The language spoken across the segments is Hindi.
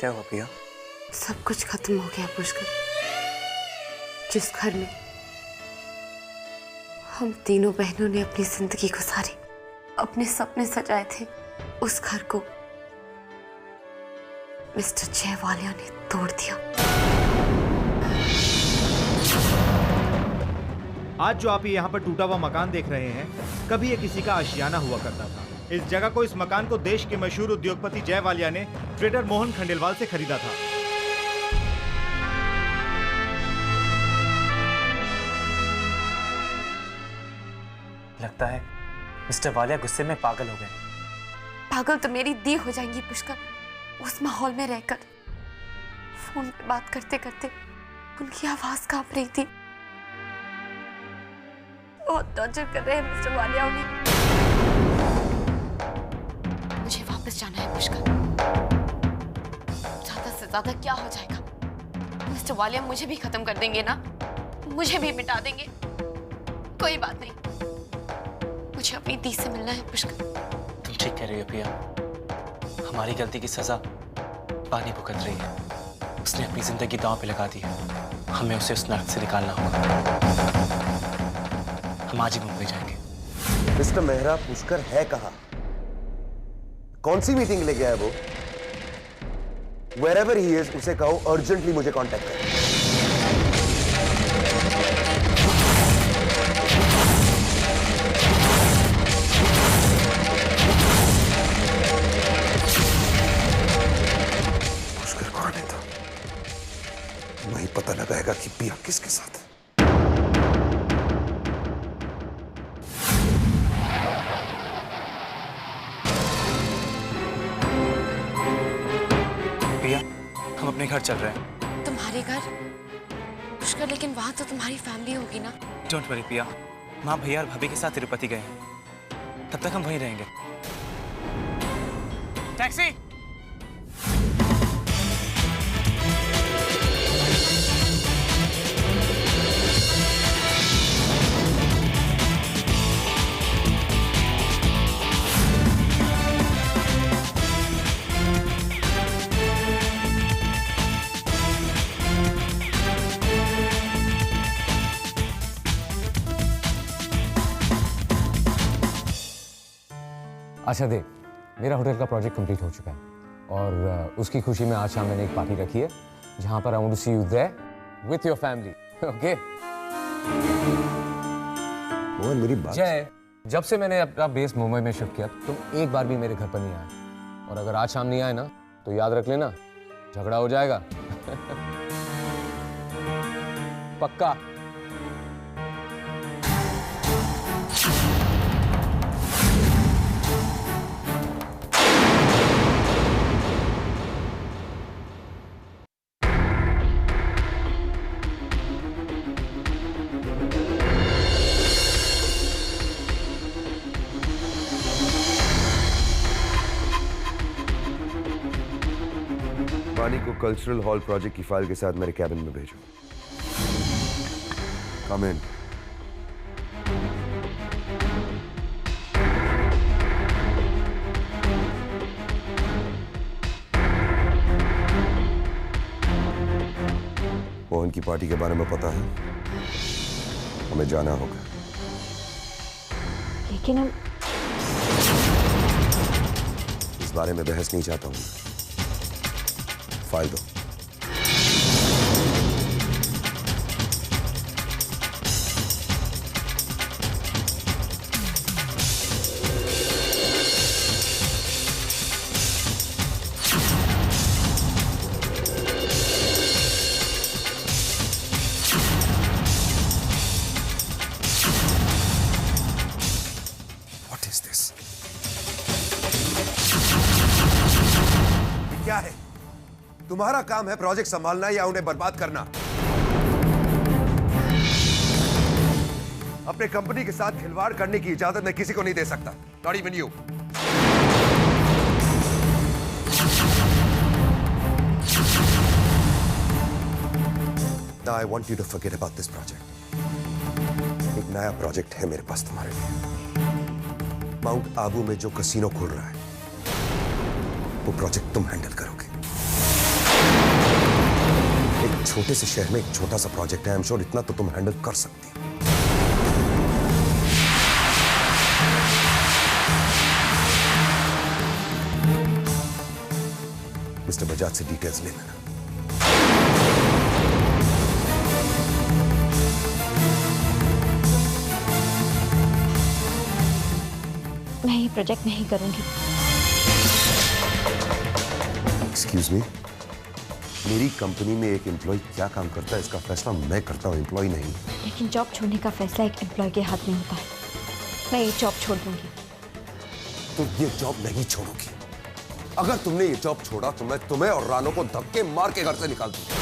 क्या हुआ पिया? सब कुछ खत्म हो गया पुष्कर। जिस घर में हम तीनों बहनों ने अपनी जिंदगी गुजारी, अपने सपने सजाए थे, उस घर को मिस्टर जयवालिया ने तोड़ दिया। आज जो आप यहाँ पर टूटा हुआ मकान देख रहे हैं, कभी ये किसी का आशियाना हुआ करता था। इस जगह को, इस मकान को देश के मशहूर उद्योगपति जयवालिया ने ट्रेडर मोहन खंडेलवाल से खरीदा था। लगता है मिस्टर वालिया गुस्से में पागल हो गए। पागल तो मेरी दी हो जाएंगी पुष्कर। उस माहौल में रहकर फोन पे बात करते करते उनकी आवाज कांप रही थी। बहुत टॉर्चर कर रहे हैं मिस्टर वालिया उन्हें। मुझे वापस जाना है पुष्कर। ज्यादा से ज्यादा क्या हो जाएगा? मिस्टर वालिया मुझे भी खत्म कर देंगे ना, मुझे भी मिटा देंगे। कोई बात नहीं, मुझे अपनी दी से मिलना है पुष्कर। तुम ठीक कह रही हो पिया। हमारी गलती की सजा पानी भुगत रही है। उसने अपनी जिंदगी दांव पे लगा दी है। हमें उसे उस नरक से निकालना होगा। हम आज ही मुंबई जाएंगे। मिस्टर मेहरा, पुष्कर है कहाँ? कौन सी मीटिंग ले गया है वो? Wherever he is, उसे कहो अर्जेंटली मुझे कांटेक्ट करे। पुष्कर कौन है? था वही पता लगाएगा कि पिया किसके साथ है। हम अपने घर चल रहे हैं। तुम्हारे घर? पुष्कर, लेकिन वहां तो तुम्हारी फैमिली होगी ना? डोंट वरी पिया, माँ, भैया और भाभी के साथ तिरुपति गए हैं। तब तक हम वहीं रहेंगे। टैक्सी! अच्छा देख, मेरा होटल का प्रोजेक्ट कंप्लीट हो चुका है और उसकी खुशी में आज शाम मैंने एक पार्टी रखी है जहां पर I want to see you there with your family. Okay Mohan, मेरी बात जय, जब से मैंने अपना बेस मुंबई में शिफ्ट किया तुम एक बार भी मेरे घर पर नहीं आए, और अगर आज शाम नहीं आए ना तो याद रख लेना झगड़ा हो जाएगा। पक्का? वानी को कल्चरल हॉल प्रोजेक्ट की फाइल के साथ मेरे कैबिन में भेजो। कम इन। मोहन की पार्टी के बारे में पता है? हमें जाना होगा। लेकिन हम इस बारे में बहस नहीं चाहता हूं। फाइल दो। What is this? क्या है? तुम्हारा काम है प्रोजेक्ट संभालना या उन्हें बर्बाद करना? अपने कंपनी के साथ खिलवाड़ करने की इजाजत मैं किसी को नहीं दे सकता। Not even you. Now I want you to forget about this project. एक नया प्रोजेक्ट है मेरे पास तुम्हारे लिए। माउंट आबू में जो कसिनो खुल रहा है, वो प्रोजेक्ट तुम हैंडल करोगे। छोटे से शहर में एक छोटा सा प्रोजेक्ट है, आई एम श्योर इतना तो तुम हैंडल कर सकती हो। मिस्टर बजाज से डिटेल्स ले लेना। मैं ये प्रोजेक्ट नहीं करूंगी। एक्सक्यूज मी, मेरी कंपनी में एक एम्प्लॉय क्या काम करता है इसका फैसला मैं करता हूँ, एम्प्लॉय नहीं। लेकिन जॉब छोड़ने का फैसला एक एम्प्लॉय के हाथ में होता है। मैं ये जॉब छोड़ दूंगी। तुम ये जॉब नहीं छोड़ोगी। अगर तुमने ये जॉब छोड़ा तो मैं तुम्हें और रानो को धक्के मार के घर से निकाल दूंगा।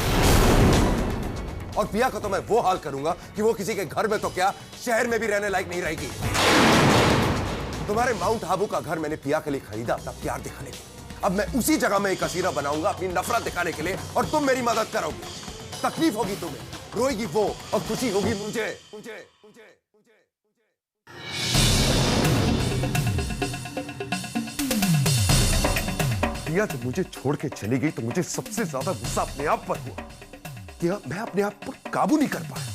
और पिया का तो मैं वो हाल करूंगा कि वो किसी के घर में तो क्या शहर में भी रहने लायक नहीं रहेगी। तुम्हारे माउंट आबू का घर मैंने पिया के लिए खरीदा अपना प्यार दिखाने के लिए। अब मैं उसी जगह में एक असीरा बनाऊंगा अपनी नफरत दिखाने के लिए, और तुम मेरी मदद करोगी। तकलीफ होगी तुम्हें, रोएगी वो, और खुशी होगी मुझे। पिया जब मुझे छोड़ के चली गई तो मुझे सबसे ज्यादा गुस्सा अपने आप पर हुआ कि मैं अपने आप पर काबू नहीं कर पाया।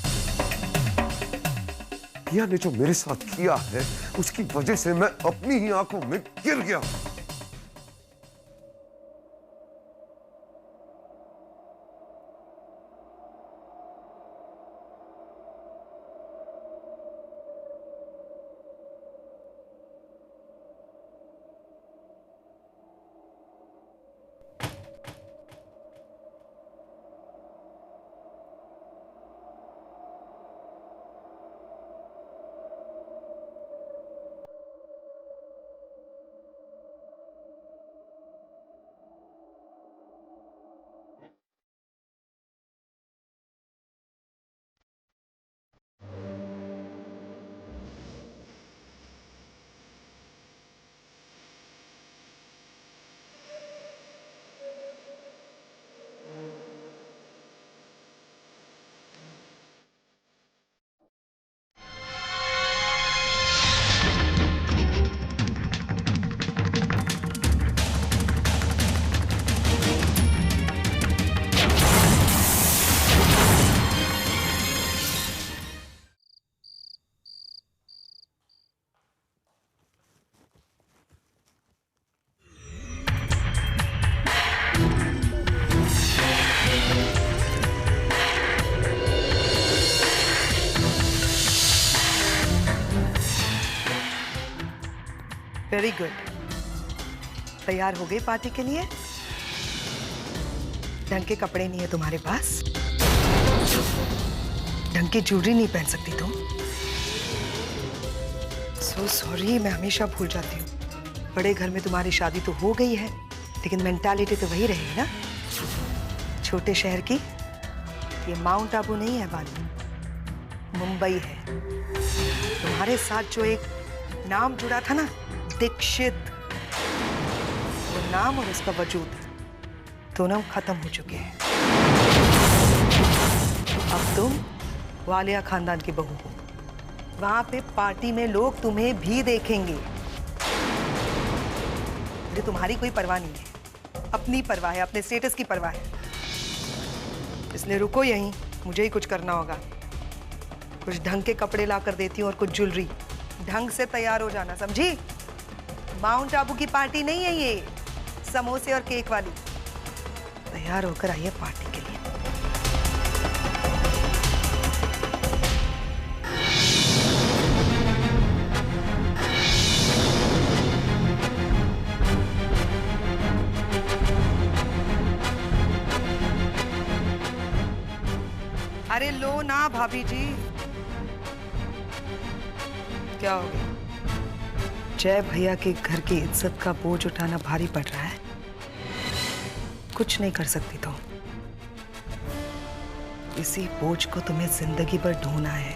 पिया ने जो मेरे साथ किया है उसकी वजह से मैं अपनी ही आंखों में गिर गया। Very good. तैयार हो गई पार्टी के लिए? ढंग के कपड़े नहीं है तुम्हारे पास? ढंग की ज्वेलरी नहीं पहन सकती तुम? सो सॉरी, मैं हमेशा भूल जाती हूँ। बड़े घर में तुम्हारी शादी तो हो गई है, लेकिन मेंटालिटी तो वही रहेगी ना, छोटे शहर की। ये माउंट आबू नहीं है बाली, मुंबई है। तुम्हारे साथ जो एक नाम जुड़ा था ना, दीक्षित, वो नाम और उसका वजूद दोनों खत्म हो चुके हैं। अब तुम वालिया खानदान की बहू हो। वहां पे पार्टी में लोग तुम्हें भी देखेंगे। मुझे तुम्हारी कोई परवाह नहीं है, अपनी परवाह है, अपने स्टेटस की परवाह है। इसलिए रुको यहीं, मुझे ही कुछ करना होगा। कुछ ढंग के कपड़े ला कर देती हूँ और कुछ ज्वेलरी। ढंग से तैयार हो जाना, समझी? माउंट आबू की पार्टी नहीं है ये, समोसे और केक वाली। तैयार होकर आइए पार्टी के लिए। अरे लो ना भाभी जी। क्या हो गया? जय भैया के घर की इज्जत का बोझ उठाना भारी पड़ रहा है। कुछ नहीं कर सकती तुम। इसी बोझ को तुम्हें जिंदगी भर ढोना है।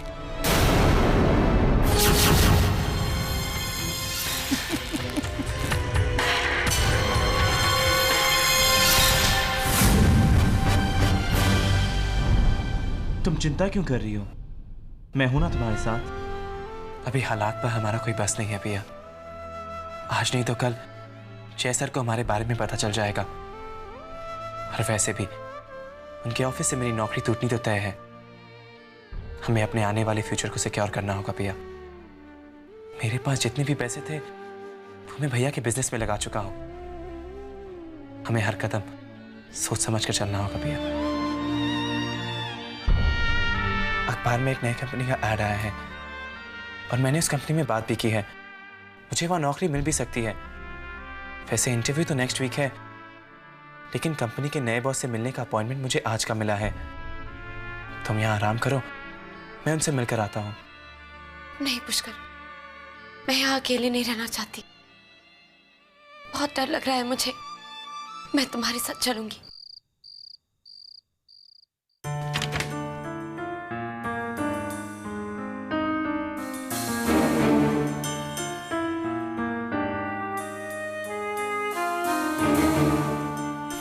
तुम चिंता क्यों कर रही हो? मैं हूं ना तुम्हारे साथ। अभी हालात पर हमारा कोई बस नहीं है पिया। आज नहीं तो कल जय सर को हमारे बारे में पता चल जाएगा। और वैसे भी उनके ऑफिस से मेरी नौकरी टूटनी तो तय है। हमें अपने आने वाले फ्यूचर को सिक्योर करना होगा पिया। मेरे पास जितने भी पैसे थे वो मैं भैया के बिजनेस में लगा चुका हूं। हमें हर कदम सोच समझ कर चलना होगा पिया। अखबार में एक नई कंपनी का ऐड आया है और मैंने उस कंपनी में बात भी की है। मुझे वहां नौकरी मिल भी सकती है। वैसे इंटरव्यू तो नेक्स्ट वीक है, लेकिन कंपनी के नए बॉस से मिलने का अपॉइंटमेंट मुझे आज का मिला है। तुम यहाँ आराम करो, मैं उनसे मिलकर आता हूँ। नहीं पुष्कर, मैं यहाँ अकेले नहीं रहना चाहती। बहुत डर लग रहा है मुझे। मैं तुम्हारे साथ चलूंगी।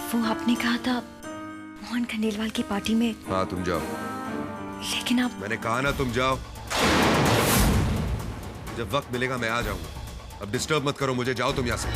वो आपने कहा था मोहन खंडेलवाल की पार्टी में। हाँ तुम जाओ। लेकिन आप। मैंने कहा ना तुम जाओ। जब वक्त मिलेगा मैं आ जाऊंगा। अब डिस्टर्ब मत करो मुझे, जाओ तुम यहाँ से।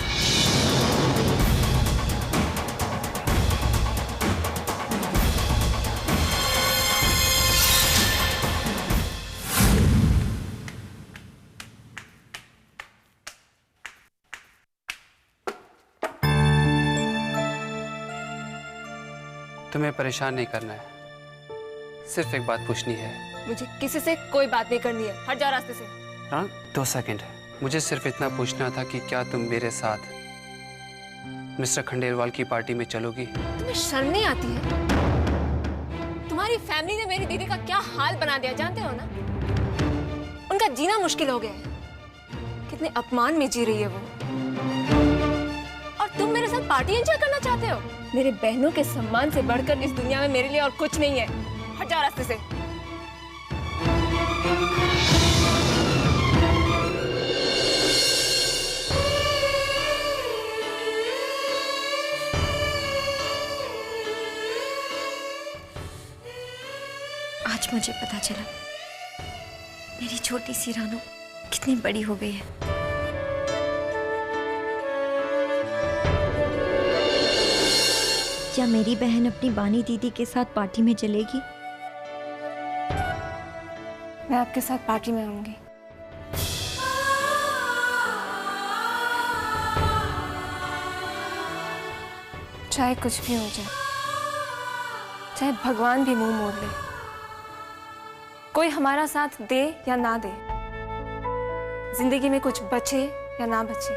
तुम्हें परेशान नहीं करना है, सिर्फ एक बात पूछनी है। मुझे किसी से कोई बात नहीं करनी है, हट जा रास्ते से। हाँ 2 सेकंड, मुझे सिर्फ इतना पूछना था कि क्या तुम मेरे साथ मिस्टर खंडेलवाल की पार्टी में चलोगी? तुम्हें शर्म नहीं आती है? तुम्हारी फैमिली ने मेरी दीदी का क्या हाल बना दिया जानते हो ना? उनका जीना मुश्किल हो गया है। कितने अपमान में जी रही है वो, और तुम मेरे साथ पार्टी एंजॉय करना चाहते हो? मेरे बहनों के सम्मान से बढ़कर इस दुनिया में मेरे लिए और कुछ नहीं है। हट जा रास्ते से। आज मुझे पता चला मेरी छोटी सी रानू कितनी बड़ी हो गई है। क्या मेरी बहन अपनी बानी दीदी के साथ पार्टी में चलेगी? मैं आपके साथ पार्टी में आऊंगी। चाहे कुछ भी हो जाए, चाहे भगवान भी मुंह मोड़ ले, कोई हमारा साथ दे या ना दे, जिंदगी में कुछ बचे या ना बचे,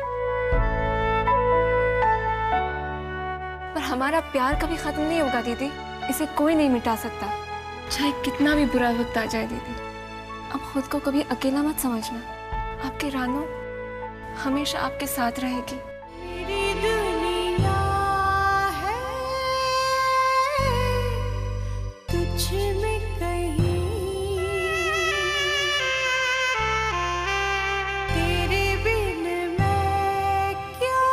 पर हमारा प्यार कभी खत्म नहीं होगा दीदी। इसे कोई नहीं मिटा सकता, चाहे कितना भी बुरा वक्त आ जाए दीदी। अब खुद को कभी अकेला मत समझना। आपकी रानू हमेशा आपके साथ रहेगी। मेरी दुनिया है तुझ में कहीं, तेरे बिन मैं क्या,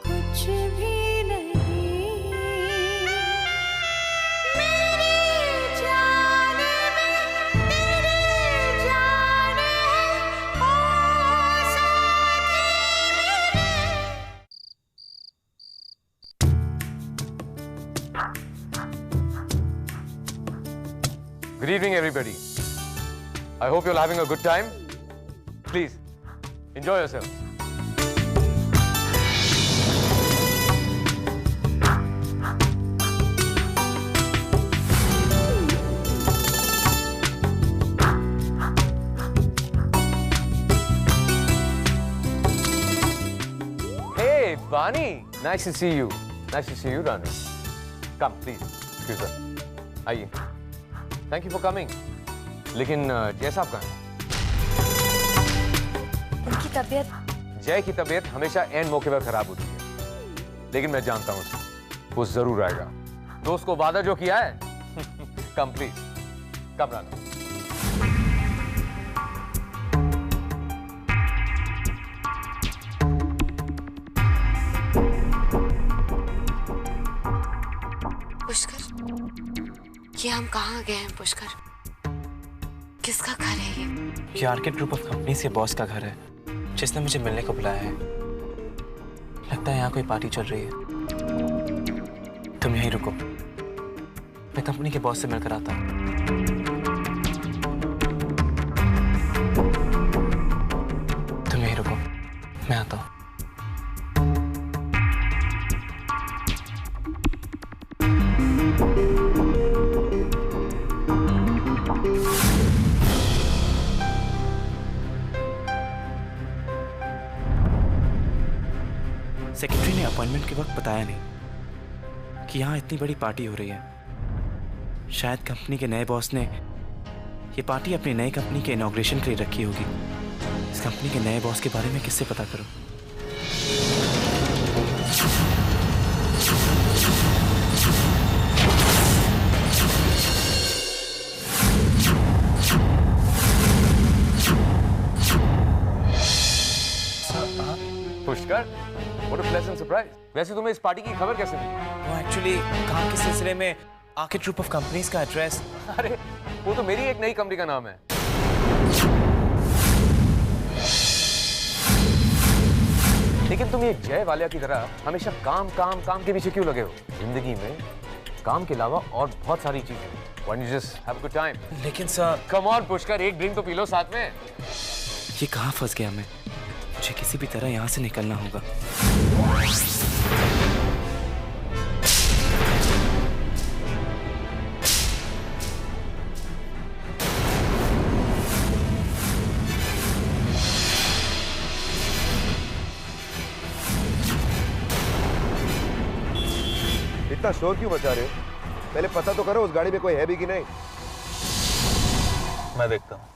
कुछ भी नहीं। मेरी जान में तेरी जान है, ओ साथी मेरे। Good evening, everybody. I hope you're having a good time. Please, enjoy yourself. Hey, Bani. Nice to see you. Nice to see you, Ranu. Come, please. Excuse us. आइए। Thank you for coming. लेकिन जय साहब कहाँ हैं? उनकी तबीयत। जय की तबीयत हमेशा एंड मौके पर खराब होती है, लेकिन मैं जानता हूं उसे, वो जरूर आएगा। दोस्त को वादा जो किया है। कम प्लीज, कम रानू। पुष्कर, ये हम कहाँ गए हैं पुष्कर? किसका घर है ये? ये आर्किड ग्रुप ऑफ कंपनीज के बॉस का घर है, जिसने मुझे मिलने को बुलाया है। लगता है यहाँ कोई पार्टी चल रही है। तुम यहीं रुको, मैं कंपनी के बॉस से मिलकर आता हूँ। तुम यहीं रुको, मैं आता हूँ। सेक्रेटरी ने अपॉइंटमेंट के वक्त बताया नहीं कि यहाँ इतनी बड़ी पार्टी हो रही है। शायद कंपनी के नए बॉस ने ये पार्टी अपनी नई कंपनी के इनॉग्रेशन के लिए रखी होगी। इस कंपनी के नए बॉस के बारे में किससे पता करूं? Pushkar, what a pleasant surprise. वैसे तुम्हें इस पार्टी की खबर कैसे मिली? वो एक्चुअली काम के सिलसिले में आर्किड ग्रुप ऑफ कंपनीज का एड्रेस। अरे वो तो मेरी एक नई कंपनी का नाम है। लेकिन तुम ये जय वालिया की तरह हमेशा काम काम काम के पीछे क्यों लगे हो? जिंदगी में काम के अलावा और बहुत सारी चीजें। Why don't you just have a good time? लेकिन सर, Come on पुष्कर, एक ड्रिंक तो पी लो साथ में। ये कहाँ फंस गया मैं? मुझे किसी भी तरह यहाँ से निकलना होगा। इतना शोर क्यों मचा रहे हो? पहले पता तो करो उस गाड़ी में कोई है भी कि नहीं। मैं देखता हूँ।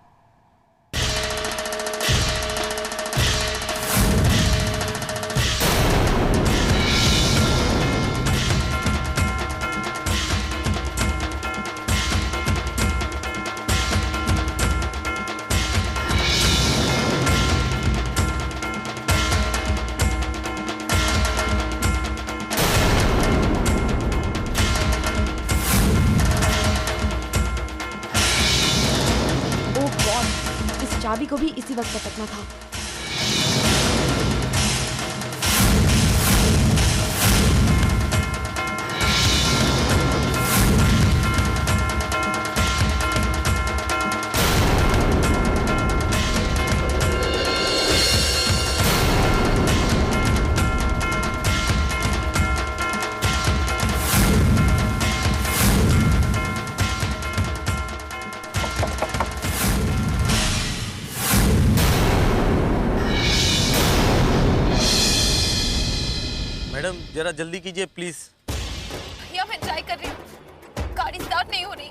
चाबी को भी इसी वक्त पटकना था। मैडम जरा जल्दी कीजिए प्लीज। भैया मैं ट्राई कर रही हूँ, गाड़ी स्टार्ट नहीं हो रही।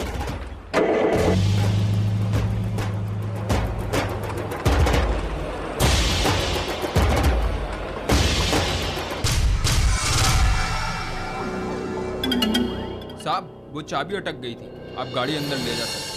साहब वो चाबी अटक गई थी, आप गाड़ी अंदर ले जा सकते हैं।